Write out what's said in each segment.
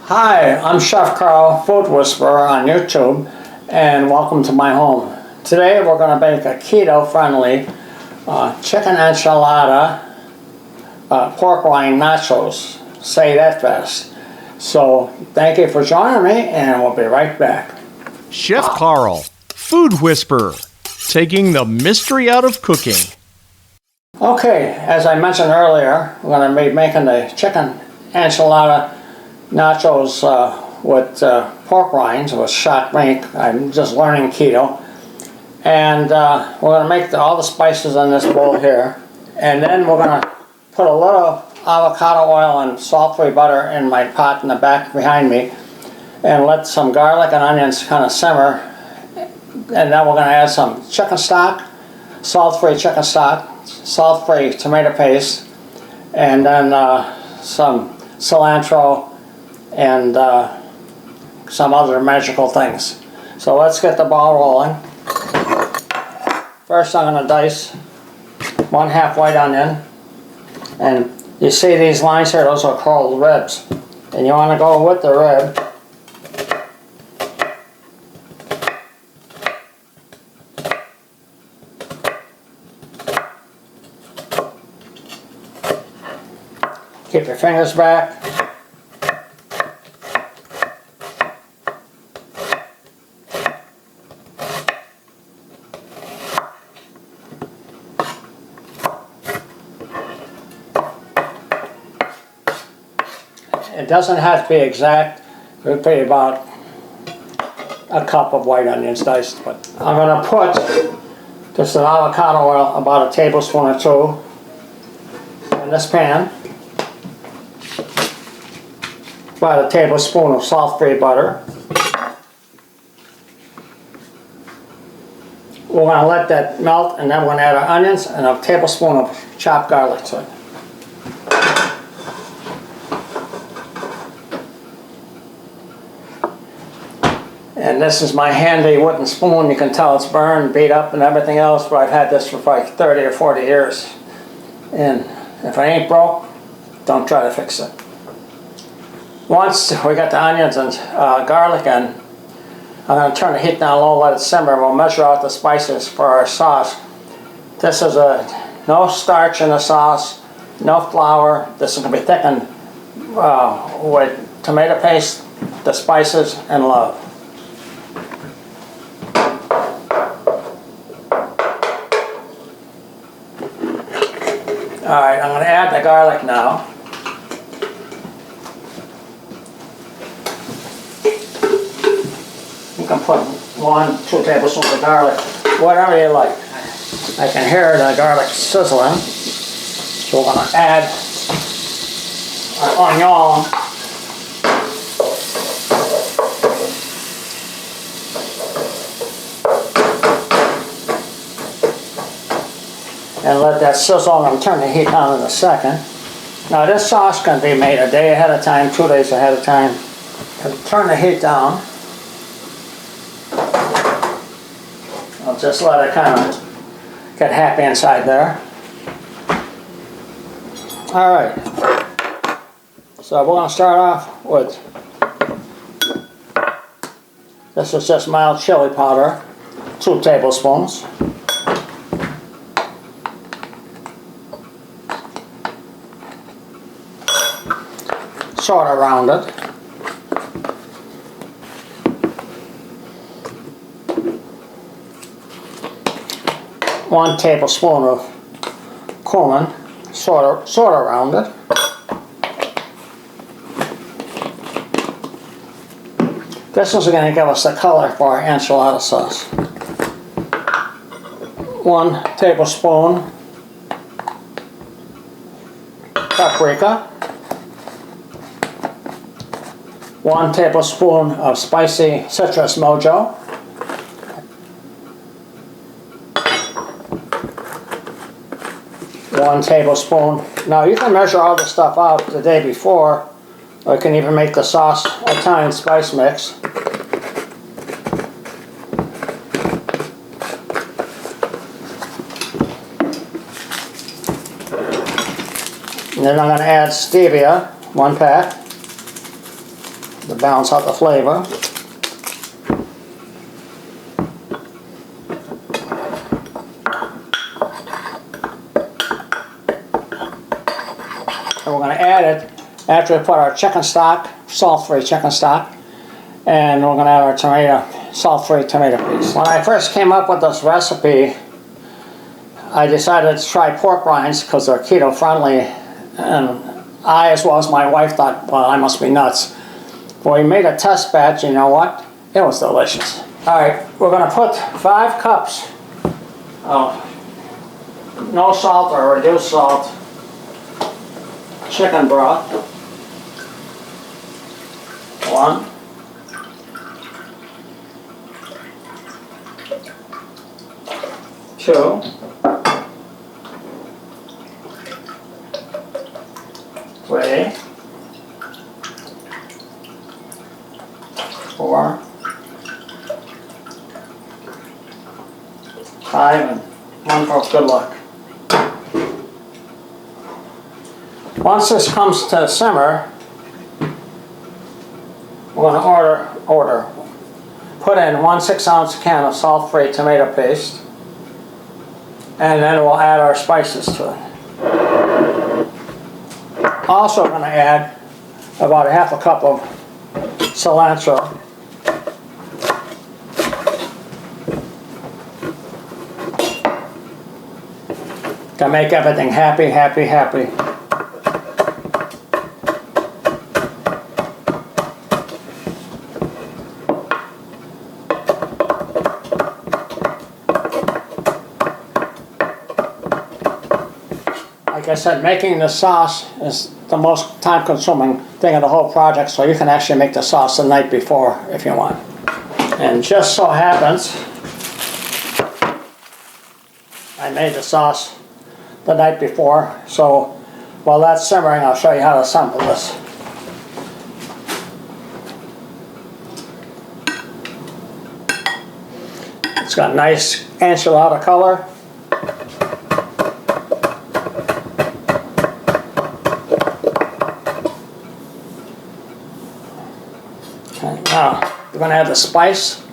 Hi, I'm Chef Carl, Food Whisperer on YouTube, and welcome to my home. Today we're going to make a keto-friendly chicken enchilada pork rind nachos. Say that fast. So thank you for joining me, and we'll be right back. Chef Carl, Food Whisperer, taking the mystery out of cooking. Okay, as I mentioned earlier, we're going to be making the chicken enchilada nachos with pork rinds with shot meat. I'm just learning keto. And we're going to make all the spices in this bowl here. And then we're going to put a little avocado oil and salt-free butter in my pot in the back behind me. And let some garlic and onions kind of simmer. And then we're going to add some chicken stock, salt-free chicken stock, salt-free tomato paste, and then some cilantro and some other magical things. So let's get the ball rolling. First I'm going to dice 1/2 white onion, and you see these lines here, those are called ribs, and you want to go with the rib. Keep your fingers back. It doesn't have to be exact. It would be about a cup of white onions diced. But I'm going to put just an avocado oil, about a tablespoon or two, in this pan. About a tablespoon of salt-free butter. We're going to let that melt, and then we're going to add our onions and a tablespoon of chopped garlic to it. And this is my handy wooden spoon. You can tell it's burned, beat up, and everything else, but I've had this for like 30 or 40 years. And if it ain't broke, don't try to fix it. Once we got the onions and garlic in, I'm going to turn the heat down low, let it simmer. We'll measure out the spices for our sauce. This is no starch in the sauce, no flour. This is going to be thickened with tomato paste, the spices, and love. Alright, I'm going to add the garlic now. You can put 1-2 tablespoons of garlic, whatever you like. I can hear the garlic sizzling. So we're going to add our onion. And let that sizzle, and I'll turn the heat down in a second. Now this sauce can be made a day ahead of time, 2 days ahead of time. And turn the heat down. I'll just let it kind of get happy inside there. Alright. So we're going to start off with, this is just mild chili powder, 2 tablespoons. Sort of rounded. One tablespoon of cumin, sort of rounded. This is going to give us the color for our enchilada sauce. 1 tablespoon paprika. 1 tablespoon of spicy citrus mojo. 1 tablespoon. Now you can measure all this stuff out the day before, or you can even make the sauce Italian spice mix. And then I'm going to add stevia, 1 pack. to balance out the flavor. And we're going to add it after we put our chicken stock, salt-free chicken stock, and we're going to add our tomato, salt-free tomato paste. When I first came up with this recipe, I decided to try pork rinds because they're keto friendly, and I, as well as my wife, thought, well, I must be nuts. But we made a test batch, you know what? It was delicious. All right, we're going to put 5 cups of no salt or reduced salt chicken broth. 1, 2, 3, 4, 5, and 1 for good luck. Once this comes to simmer, we're going to put in 1 6-ounce can of salt-free tomato paste, and then we'll add our spices to it. Also going to add about 1/2 cup of cilantro. To make everything happy, happy, happy. Like I said, making the sauce is the most time-consuming thing of the whole project, so you can actually make the sauce the night before if you want. And just so happens, I made the sauce the night before, so while that's simmering, I'll show you how to assemble this. It's got nice enchilada color. Now, we're going to add the spice,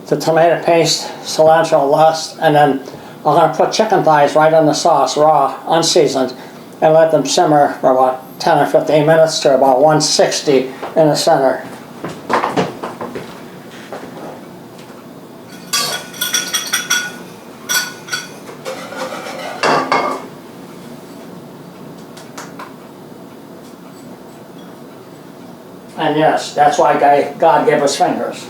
the tomato paste, cilantro, lust, and then I'm going to put chicken thighs right in the sauce, raw, unseasoned, and let them simmer for about 10 or 15 minutes to about 160 in the center. And yes, that's why God gave us fingers.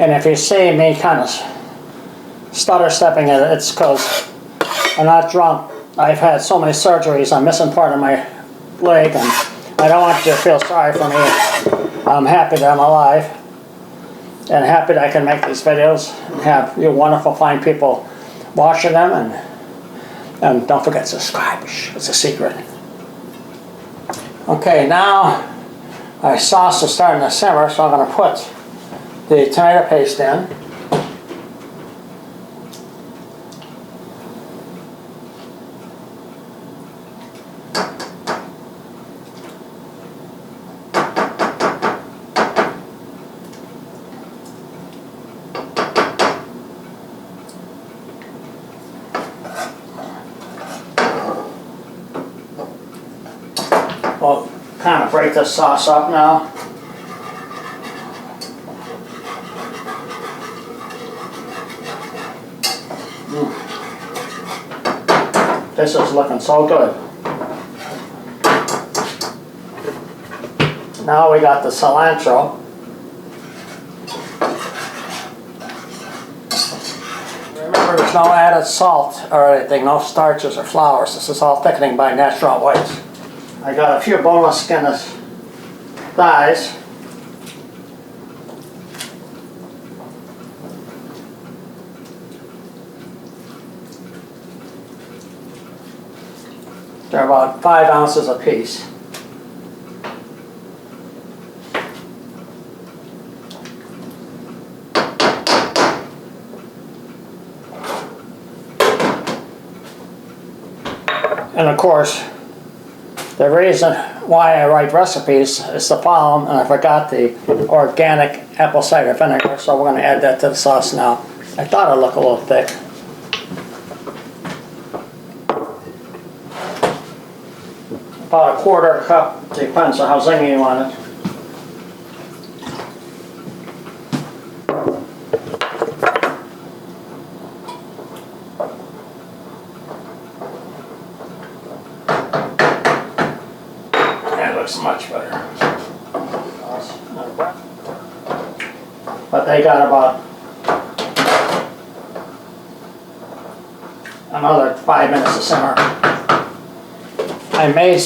And if you see me kind of stutter stepping it, it's because I'm not drunk. I've had so many surgeries, I'm missing part of my leg, and I don't want you to feel sorry for me. I'm happy that I'm alive, and happy that I can make these videos and have you wonderful fine people watching them, and don't forget to subscribe, it's a secret. Okay, now our sauce is starting to simmer, so I'm going to put the tomato paste in. We'll kind of break this sauce up now. This is looking so good. Now we got the cilantro. Remember, there's no added salt or anything, no starches or flours. This is all thickening by natural whites. I got a few boneless skinless thighs. They're about 5 ounces a piece. And of course, the reason why I write recipes is to follow them, and I forgot the organic apple cider vinegar, so we're going to add that to the sauce now. I thought it looked a little thick. About a quarter cup, depends on how zingy you want it. That looks much better. But they got about another 5 minutes to simmer. I made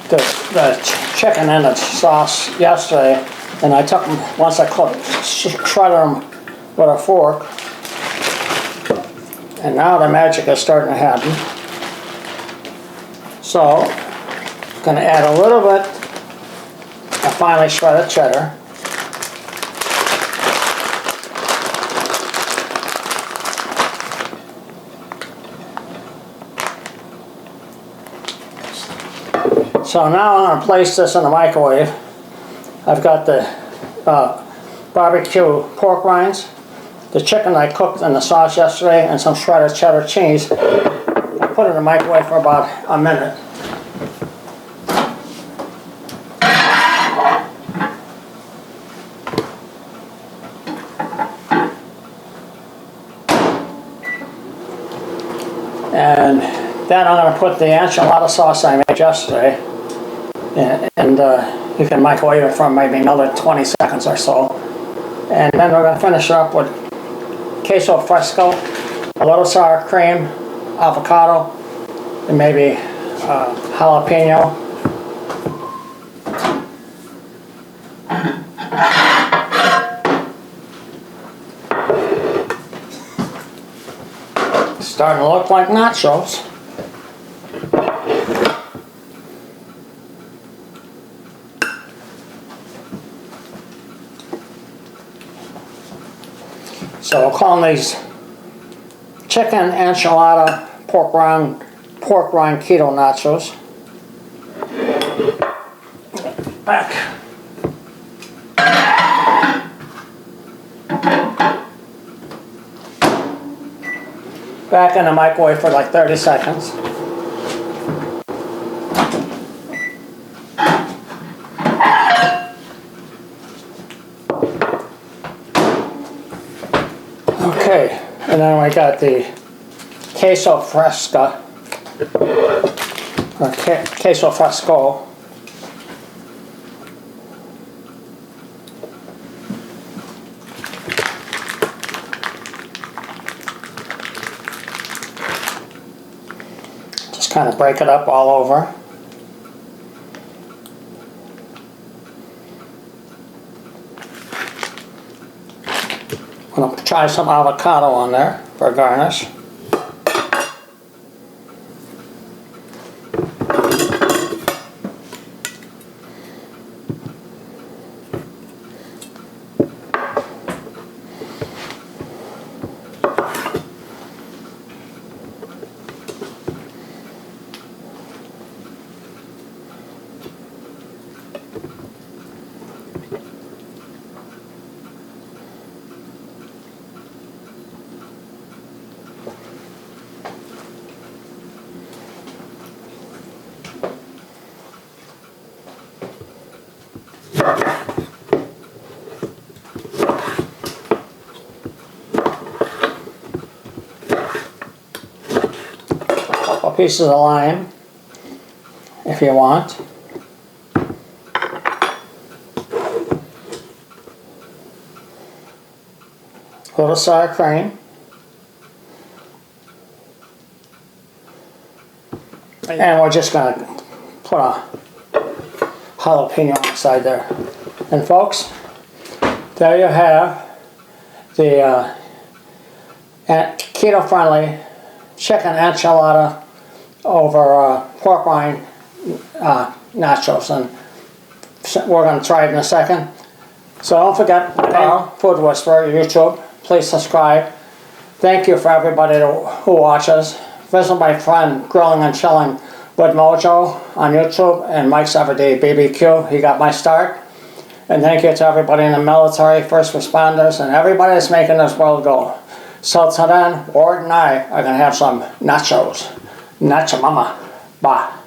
the chicken in the sauce yesterday, and I took them, once I shredded them with a fork, and now the magic is starting to happen. So, I'm going to add a little bit of finely shredded cheddar. So now I'm going to place this in the microwave. I've got the barbecue pork rinds, the chicken I cooked in the sauce yesterday, and some shredded cheddar cheese. I put it in the microwave for about a minute. And then I'm going to put the enchilada sauce I made yesterday, and you can microwave it for maybe another 20 seconds or so. And then we're going to finish it up with Queso Fresco, a little sour cream, avocado, and maybe jalapeno. Starting to look like nachos. So we'll call these chicken enchilada pork rind keto nachos. Back. Back in the microwave for like 30 seconds. Okay, and then we got the Queso Fresco, or Queso Fresco. Just kind of break it up all over. I'm going to try some avocado on there for a garnish. Couple pieces of lime, if you want. A little sour cream. And we're just going to put a jalapeno inside there. And folks, there you have the keto-friendly chicken enchilada over pork rind nachos, and we're going to try it in a second. So don't forget, Food Whisperer, YouTube. Please subscribe. Thank you for everybody who watches. Visit my friend Grilling and Chilling with Mojo on YouTube, and Mike's Everyday BBQ. He got my start. And thank you to everybody in the military, first responders, and everybody that's making this world go. So till then, Ward and I are going to have some nachos. Nacho mama. Bye.